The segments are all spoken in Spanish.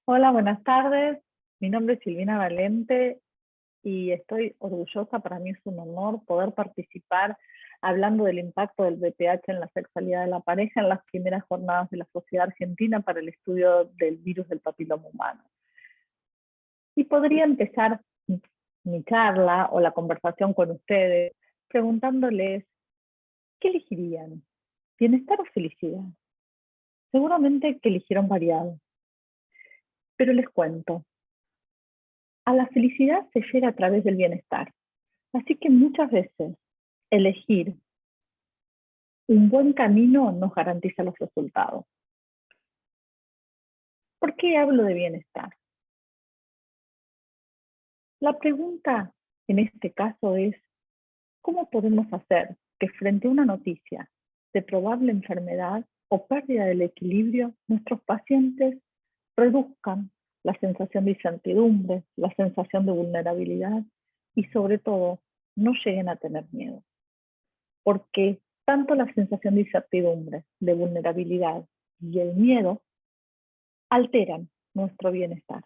Hola, buenas tardes. Mi nombre es Silvina Valente y estoy orgullosa, para mí es un honor poder participar hablando del impacto del VPH en la sexualidad de la pareja en las primeras jornadas de la Sociedad Argentina para el estudio del virus del papiloma humano. Y podría empezar mi charla o la conversación con ustedes preguntándoles, ¿qué elegirían? ¿Bienestar o felicidad? Seguramente que eligieron variado, pero les cuento. A la felicidad se llega a través del bienestar. Así que muchas veces elegir un buen camino nos garantiza los resultados. ¿Por qué hablo de bienestar? La pregunta en este caso es, ¿cómo podemos hacer que frente a una noticia de probable enfermedad o pérdida del equilibrio, nuestros pacientes reduzcan la sensación de incertidumbre, la sensación de vulnerabilidad y sobre todo no lleguen a tener miedo? Porque tanto la sensación de incertidumbre, de vulnerabilidad y el miedo alteran nuestro bienestar.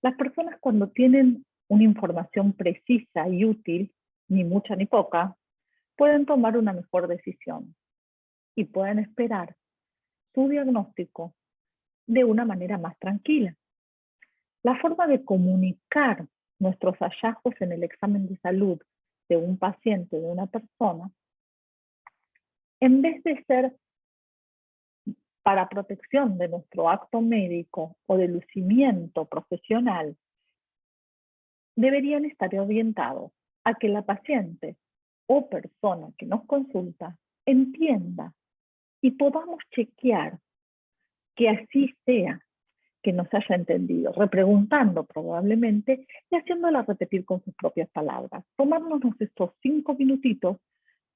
Las personas cuando tienen una información precisa y útil, ni mucha ni poca, pueden tomar una mejor decisión y pueden esperar su diagnóstico de una manera más tranquila. La forma de comunicar nuestros hallazgos en el examen de salud de un paciente, de una persona, en vez de ser para protección de nuestro acto médico o de lucimiento profesional, deberían estar orientados a que la paciente o persona que nos consulta entienda y podamos chequear que así sea, que nos haya entendido, repreguntando probablemente y haciéndola repetir con sus propias palabras. Tomarnos estos 5 minutitos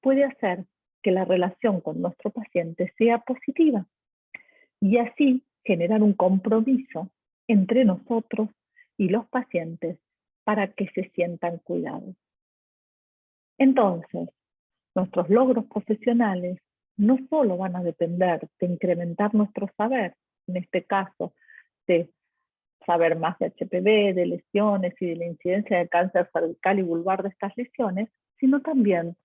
puede hacer que la relación con nuestro paciente sea positiva y así generar un compromiso entre nosotros y los pacientes para que se sientan cuidados. Entonces, nuestros logros profesionales no solo van a depender de incrementar nuestro saber, en este caso de saber más de HPV, de lesiones y de la incidencia de cáncer cervical y vulvar de estas lesiones, sino también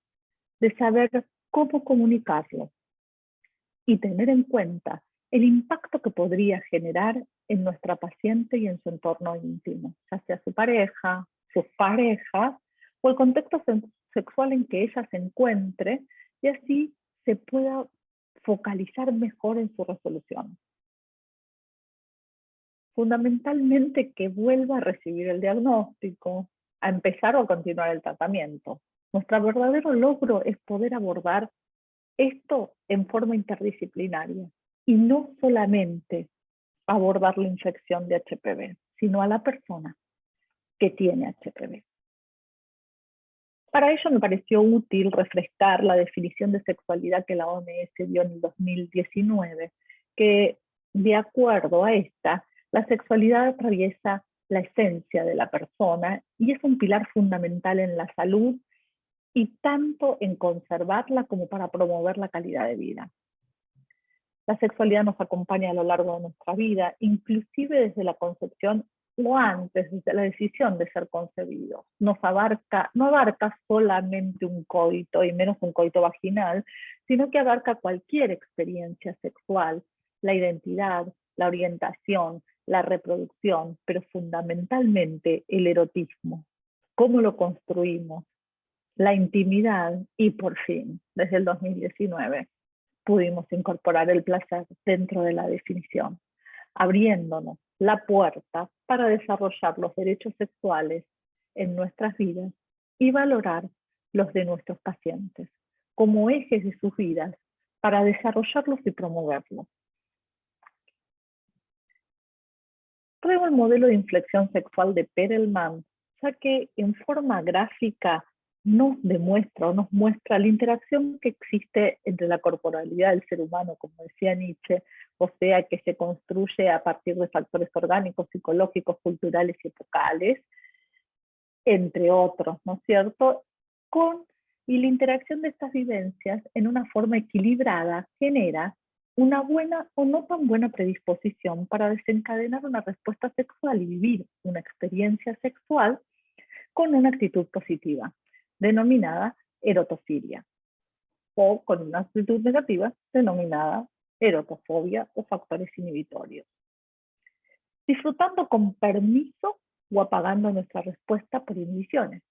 de saber cómo comunicarlo y tener en cuenta el impacto que podría generar en nuestra paciente y en su entorno íntimo, ya sea su pareja, sus parejas o el contexto sexual en que ella se encuentre, y así se pueda focalizar mejor en su resolución. Fundamentalmente que vuelva a recibir el diagnóstico, a empezar o a continuar el tratamiento. Nuestro verdadero logro es poder abordar esto en forma interdisciplinaria y no solamente abordar la infección de HPV, sino a la persona que tiene HPV. Para ello me pareció útil refrescar la definición de sexualidad que la OMS dio en el 2019, que de acuerdo a esta, la sexualidad atraviesa la esencia de la persona y es un pilar fundamental en la salud y tanto en conservarla como para promover la calidad de vida. La sexualidad nos acompaña a lo largo de nuestra vida, inclusive desde la concepción o antes, desde la decisión de ser concebidos. No abarca solamente un coito, y menos un coito vaginal, sino que abarca cualquier experiencia sexual, la identidad, la orientación, la reproducción, pero fundamentalmente el erotismo. ¿Cómo lo construimos? La intimidad y por fin, desde el 2019, pudimos incorporar el placer dentro de la definición, abriéndonos la puerta para desarrollar los derechos sexuales en nuestras vidas y valorar los de nuestros pacientes como ejes de sus vidas para desarrollarlos y promoverlos. Traigo el modelo de inflexión sexual de Perelman, ya que en forma gráfica nos muestra la interacción que existe entre la corporalidad del ser humano, como decía Nietzsche, o sea, que se construye a partir de factores orgánicos, psicológicos, culturales y epocales, entre otros, ¿no es cierto? Y la interacción de estas vivencias en una forma equilibrada genera una buena o no tan buena predisposición para desencadenar una respuesta sexual y vivir una experiencia sexual con una actitud positiva, denominada erotofilia, o con una actitud negativa, denominada erotofobia o factores inhibitorios. Disfrutando con permiso o apagando nuestra respuesta por inhibiciones.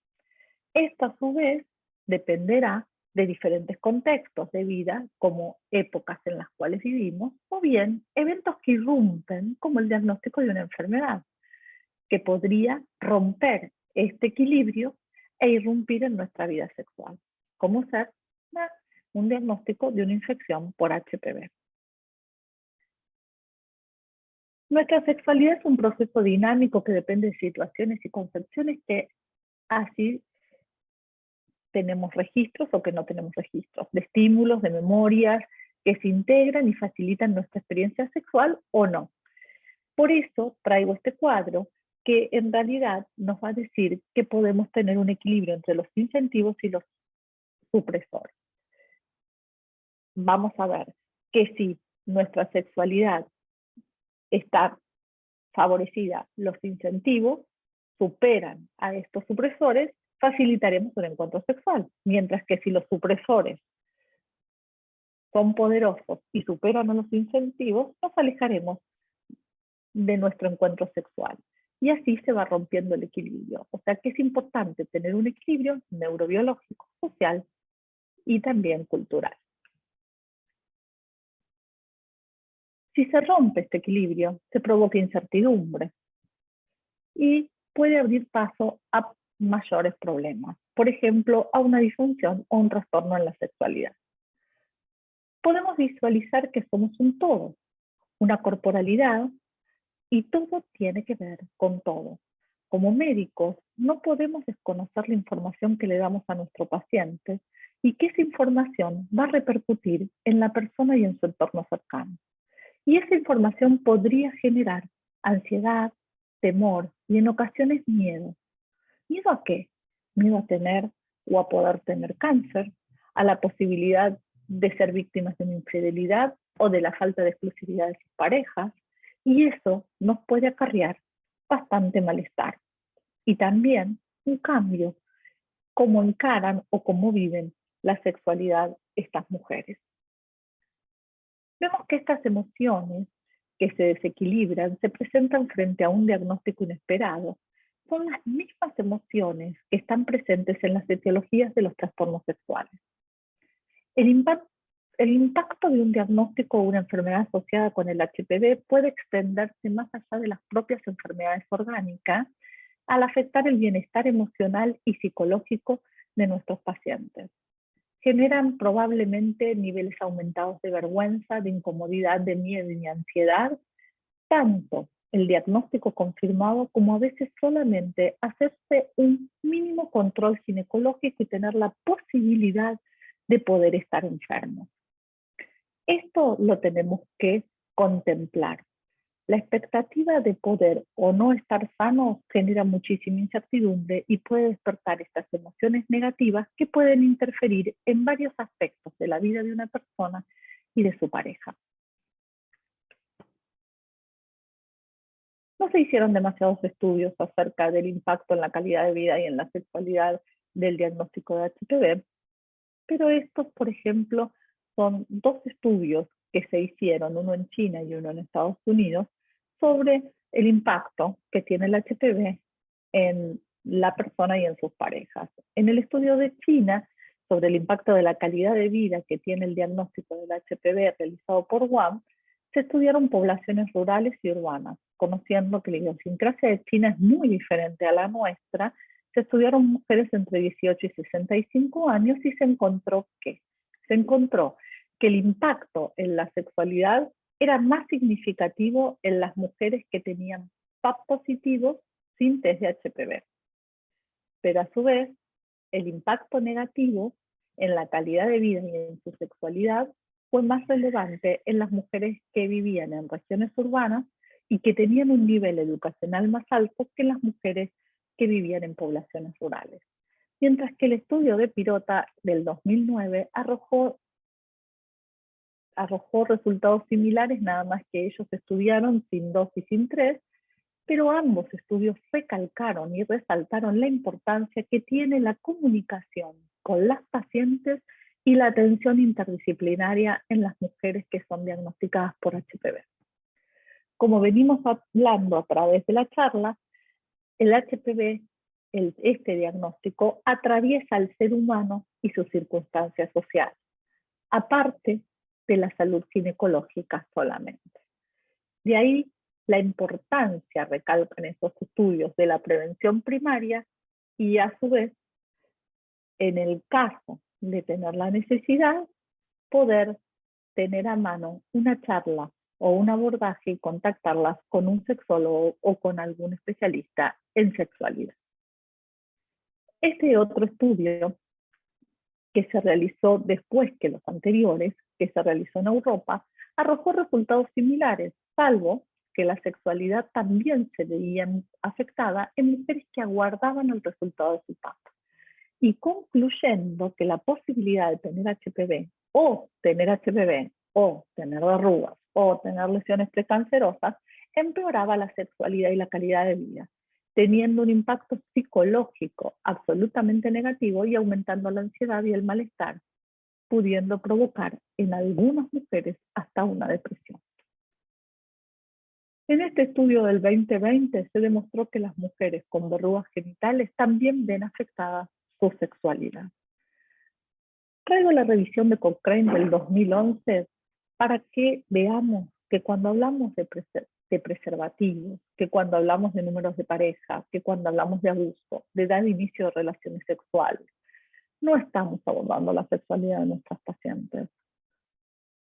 Esto a su vez dependerá de diferentes contextos de vida, como épocas en las cuales vivimos, o bien eventos que irrumpen, como el diagnóstico de una enfermedad, que podría romper este equilibrio e irrumpir en nuestra vida sexual, como ser un diagnóstico de una infección por HPV. Nuestra sexualidad es un proceso dinámico que depende de situaciones y concepciones que así tenemos registros o que no tenemos registros, de estímulos, de memorias que se integran y facilitan nuestra experiencia sexual o no. Por eso traigo este cuadro que en realidad nos va a decir que podemos tener un equilibrio entre los incentivos y los supresores. Vamos a ver que si nuestra sexualidad está favorecida, los incentivos superan a estos supresores, facilitaremos un encuentro sexual. Mientras que si los supresores son poderosos y superan a los incentivos, nos alejaremos de nuestro encuentro sexual. Y así se va rompiendo el equilibrio. O sea que es importante tener un equilibrio neurobiológico, social y también cultural. Si se rompe este equilibrio, se provoca incertidumbre y puede abrir paso a mayores problemas. Por ejemplo, a una disfunción o un trastorno en la sexualidad. Podemos visualizar que somos un todo, una corporalidad, y todo tiene que ver con todo. Como médicos, no podemos desconocer la información que le damos a nuestro paciente y que esa información va a repercutir en la persona y en su entorno cercano. Y esa información podría generar ansiedad, temor y en ocasiones miedo. ¿Miedo a qué? Miedo a tener o a poder tener cáncer, a la posibilidad de ser víctimas de una infidelidad o de la falta de exclusividad de sus parejas, y eso nos puede acarrear bastante malestar. Y también un cambio, cómo encaran o cómo viven la sexualidad estas mujeres. Vemos que estas emociones que se desequilibran se presentan frente a un diagnóstico inesperado. Son las mismas emociones que están presentes en las etiologías de los trastornos sexuales. El impacto de un diagnóstico o una enfermedad asociada con el HPV puede extenderse más allá de las propias enfermedades orgánicas al afectar el bienestar emocional y psicológico de nuestros pacientes. Generan probablemente niveles aumentados de vergüenza, de incomodidad, de miedo y de ansiedad, tanto el diagnóstico confirmado como a veces solamente hacerse un mínimo control ginecológico y tener la posibilidad de poder estar enfermos. Esto lo tenemos que contemplar. La expectativa de poder o no estar sano genera muchísima incertidumbre y puede despertar estas emociones negativas que pueden interferir en varios aspectos de la vida de una persona y de su pareja. No se hicieron demasiados estudios acerca del impacto en la calidad de vida y en la sexualidad del diagnóstico de HPV, pero estos, por ejemplo, son dos estudios que se hicieron, uno en China y uno en Estados Unidos, sobre el impacto que tiene el HPV en la persona y en sus parejas. En el estudio de China, sobre el impacto de la calidad de vida que tiene el diagnóstico del HPV realizado por UAM, se estudiaron poblaciones rurales y urbanas. Conociendo que la idiosincrasia de China es muy diferente a la nuestra, se estudiaron mujeres entre 18 y 65 años y se encontró que el impacto en la sexualidad era más significativo en las mujeres que tenían PAP positivos sin test de HPV. Pero a su vez, el impacto negativo en la calidad de vida y en su sexualidad fue más relevante en las mujeres que vivían en regiones urbanas y que tenían un nivel educacional más alto que las mujeres que vivían en poblaciones rurales. Mientras que el estudio de Pirota del 2009 arrojó arrojó resultados similares, nada más que ellos estudiaron sin 2 y sin 3, pero ambos estudios recalcaron y resaltaron la importancia que tiene la comunicación con las pacientes y la atención interdisciplinaria en las mujeres que son diagnosticadas por HPV. Como venimos hablando a través de la charla, el HPV, este diagnóstico, atraviesa al ser humano y sus circunstancias sociales, aparte de la salud ginecológica solamente. De ahí la importancia, recalcan estos estudios, de la prevención primaria y a su vez, en el caso de tener la necesidad, poder tener a mano una charla o un abordaje y contactarlas con un sexólogo o con algún especialista en sexualidad. Este otro estudio que se realizó después que los anteriores, que se realizó en Europa, arrojó resultados similares, salvo que la sexualidad también se veía afectada en mujeres que aguardaban el resultado de su parto. Y concluyendo que la posibilidad de tener HPV o tener verrugas o tener lesiones precancerosas empeoraba la sexualidad y la calidad de vida, teniendo un impacto psicológico absolutamente negativo y aumentando la ansiedad y el malestar, pudiendo provocar en algunas mujeres hasta una depresión. En este estudio del 2020 se demostró que las mujeres con verrugas genitales también ven afectada su sexualidad. Traigo la revisión de Cochrane del 2011 para que veamos que cuando hablamos de preservativos, que cuando hablamos de números de pareja, que cuando hablamos de abuso, de edad de inicio de relaciones sexuales, no estamos abordando la sexualidad de nuestras pacientes.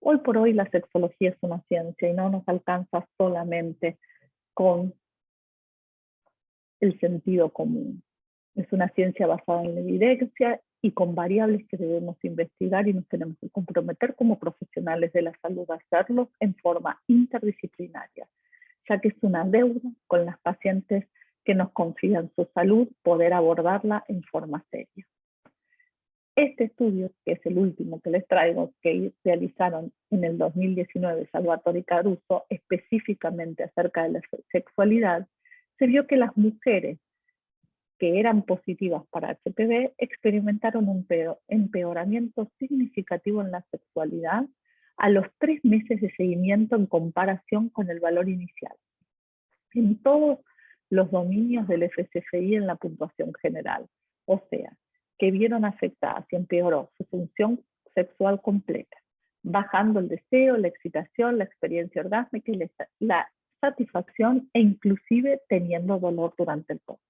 Hoy por hoy la sexología es una ciencia y no nos alcanza solamente con el sentido común. Es una ciencia basada en la evidencia y con variables que debemos investigar y nos tenemos que comprometer como profesionales de la salud a hacerlo en forma interdisciplinaria, ya que es una deuda con las pacientes que nos confían su salud poder abordarla en forma seria. Este estudio, que es el último que les traigo, que realizaron en el 2019 Salvatore y Caruso, específicamente acerca de la sexualidad, se vio que las mujeres que eran positivas para HPV experimentaron un empeoramiento significativo en la sexualidad a los 3 meses de seguimiento en comparación con el valor inicial, en todos los dominios del FSFI en la puntuación general, o sea, que vieron afectada y empeoró su función sexual completa, bajando el deseo, la excitación, la experiencia orgásmica y la satisfacción e inclusive teniendo dolor durante el parto.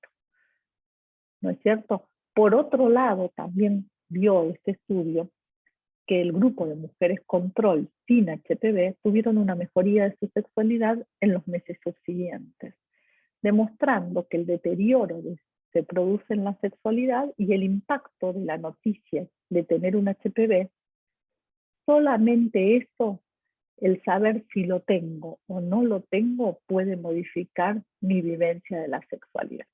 ¿No es cierto? Por otro lado, también vio este estudio que el grupo de mujeres control sin HPV tuvieron una mejoría de su sexualidad en los meses subsiguientes, demostrando que el deterioro se produce en la sexualidad y el impacto de la noticia de tener un HPV, solamente eso, el saber si lo tengo o no lo tengo, puede modificar mi vivencia de la sexualidad.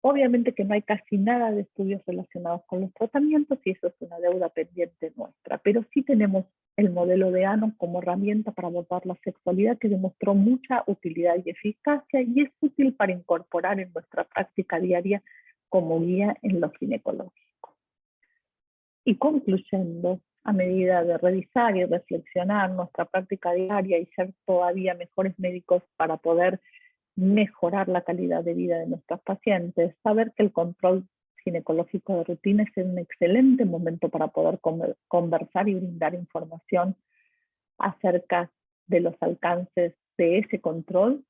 Obviamente que no hay casi nada de estudios relacionados con los tratamientos y eso es una deuda pendiente nuestra, pero sí tenemos el modelo de ANO como herramienta para abordar la sexualidad que demostró mucha utilidad y eficacia y es útil para incorporar en nuestra práctica diaria como guía en lo ginecológico. Y concluyendo, a medida de revisar y reflexionar nuestra práctica diaria y ser todavía mejores médicos para poder mejorar la calidad de vida de nuestras pacientes, saber que el control ginecológico de rutina es un excelente momento para poder conversar y brindar información acerca de los alcances de ese control,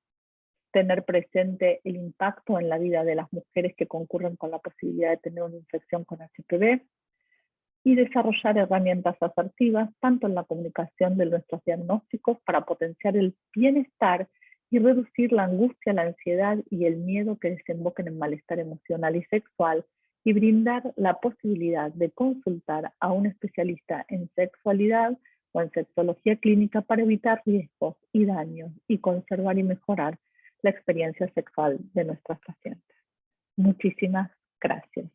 tener presente el impacto en la vida de las mujeres que concurren con la posibilidad de tener una infección con HPV y desarrollar herramientas asertivas tanto en la comunicación de nuestros diagnósticos para potenciar el bienestar y reducir la angustia, la ansiedad y el miedo que desemboquen en malestar emocional y sexual y brindar la posibilidad de consultar a un especialista en sexualidad o en sexología clínica para evitar riesgos y daños y conservar y mejorar la experiencia sexual de nuestras pacientes. Muchísimas gracias.